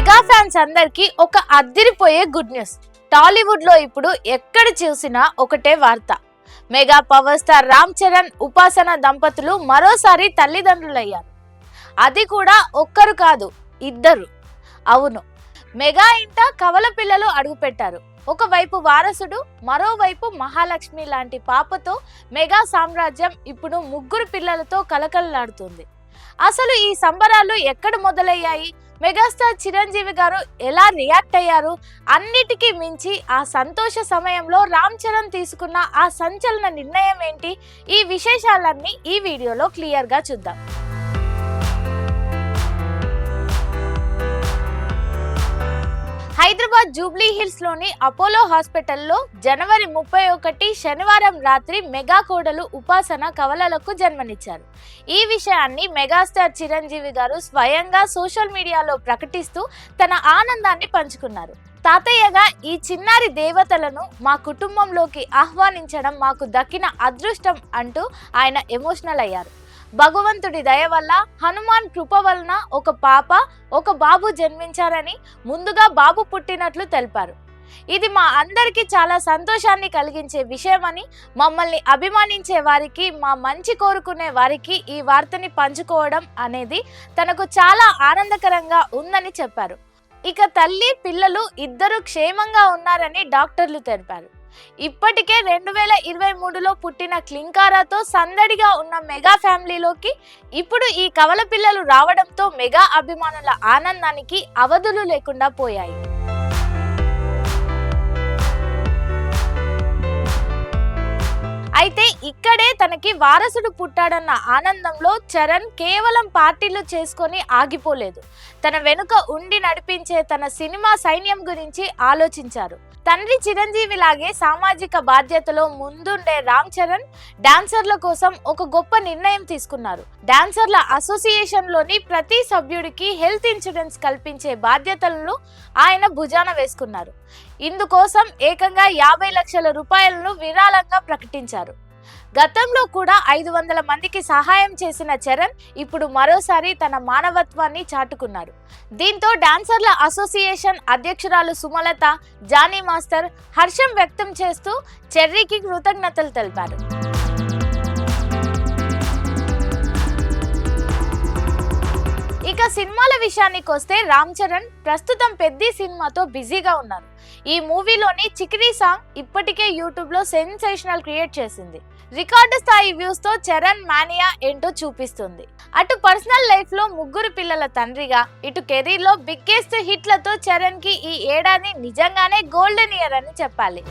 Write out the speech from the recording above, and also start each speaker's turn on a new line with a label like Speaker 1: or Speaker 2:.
Speaker 1: Mega fans అందరికీ ఒక అద్దిరిపోయే good news. Tollywood లో ఇప్పుడు ఎక్కడ చూసినా ఒకటే వార్త. Mega power star Ram Charan, ఉపాసన దంపతులు మరోసారి తల్లిదండ్రులయ్యారు. అది కూడా ఒక్కరు కాదు, ఇద్దరు. అవును, మెగా ఇంట కవల పిల్లలు అడుగుపెట్టారు. ఒకవైపు వారసుడు, మరోవైపు మహాలక్ష్మి లాంటి పాపతో మెగా సామ్రాజ్యం ఇప్పుడు ముగ్గురు పిల్లలతో కలకలలాడుతుంది. అసలు ఈ సంబరాలు ఎక్కడ మొదలయ్యాయి? మెగాస్టార్ చిరంజీవి గారు ఎలా రియాక్ట్ అయ్యారు? అన్నిటికీ మించి ఆ సంతోష సమయంలో రామ్ చరణ్ తీసుకున్న ఆ సంచలన నిర్ణయం ఏంటి? ఈ విశేషాలన్నీ ఈ వీడియోలో క్లియర్గా చూద్దాం. హైదరాబాద్ జూబ్లీ హిల్స్ లోని అపోలో హాస్పిటల్లో జనవరి 31 శనివారం రాత్రి మెగా కోడలు ఉపాసన కవలలకు జన్మనిచ్చారు. ఈ విషయాన్ని మెగాస్టార్ చిరంజీవి గారు స్వయంగా సోషల్ మీడియాలో ప్రకటిస్తూ తన ఆనందాన్ని పంచుకున్నారు. తాతయ్యగా ఈ చిన్నారి దేవతలను మా కుటుంబంలోకి ఆహ్వానించడం మాకు దక్కిన అదృష్టం అంటూ ఆయన ఎమోషనల్ అయ్యారు. భగవంతుడి దయ వల్ల, హనుమాన్ కృప వలన ఒక పాప, ఒక బాబు జన్మించారని, ముందుగా బాబు పుట్టినట్లు తెలిపారు. ఇది మా అందరికీ చాలా సంతోషాన్ని కలిగించే విషయమని, మమ్మల్ని అభిమానించే వారికి, మా మంచి కోరుకునే వారికి ఈ వార్తని పంచుకోవడం అనేది తనకు చాలా ఆనందకరంగా ఉందని చెప్పారు. ఇక తల్లి, పిల్లలు ఇద్దరు క్షేమంగా ఉన్నారని డాక్టర్లు తెలిపారు. ఇప్పటికే 2023లో పుట్టిన క్లింకారాతో సందడిగా ఉన్న మెగా ఫ్యామిలీలోకి ఇప్పుడు ఈ కవల పిల్లలు రావడంతో మెగా అభిమానుల ఆనందానికి అవధులు లేకుండా పోయాయి. అయితే ఇక్కడే తనకి వారసుడు పుట్టాడన్న ఆనందంలో చరణ్ కేవలం పార్టీలు చేసుకొని ఆగిపోలేదు. తన వెనుక ఉండి నడిపించే తన సినిమా సైన్యం గురించి ఆలోచించారు. తండ్రి చిరంజీవి లాగే సామాజిక బాధ్యతలో ముందుండే రామ్ చరణ్ డాన్సర్ల కోసం ఒక గొప్ప నిర్ణయం తీసుకున్నారు. డాన్సర్ల అసోసియేషన్ లోని ప్రతి సభ్యుడికి హెల్త్ ఇన్సూరెన్స్ కల్పించే బాధ్యతలను ఆయన భుజాన వేసుకున్నారు. ఇందుకోసం ఏకంగా 50 లక్షల రూపాయలను విరాళంగా ప్రకటించారు. గతంలో కూడా 500 మందికి సహాయం చేసిన చరణ్ ఇప్పుడు మరోసారి తన మానవత్వాన్ని చాటుకున్నారు. దీంతో డాన్సర్ల అసోసియేషన్ అధ్యక్షురాలు సుమలత, జానీ మాస్టర్ హర్షం వ్యక్తం చేస్తూ చెర్రీకి కృతజ్ఞతలు తెలిపారు. ఇక సినిమాల విషయానికి వస్తే రామ్ చరణ్ ప్రస్తుతం పెద్ది సినిమాతో బిజీగా ఉన్నారు. ఈ మూవీలోని చికిరీ సాంగ్ ఇప్పటికే యూట్యూబ్ లో సెన్సేషనల్ క్రియేట్ చేసింది. రికార్డు స్థాయి వ్యూస్ తో చరణ్ మానియా ఏంటో చూపిస్తుంది. అటు పర్సనల్ లైఫ్ లో ముగ్గురు పిల్లల తండ్రిగా, ఇటు కెరీర్ లో బిగ్గెస్ట్ హిట్లతో చరణ్ కి ఈ ఏడాది నిజంగానే గోల్డెన్ ఇయర్ అని చెప్పాలి.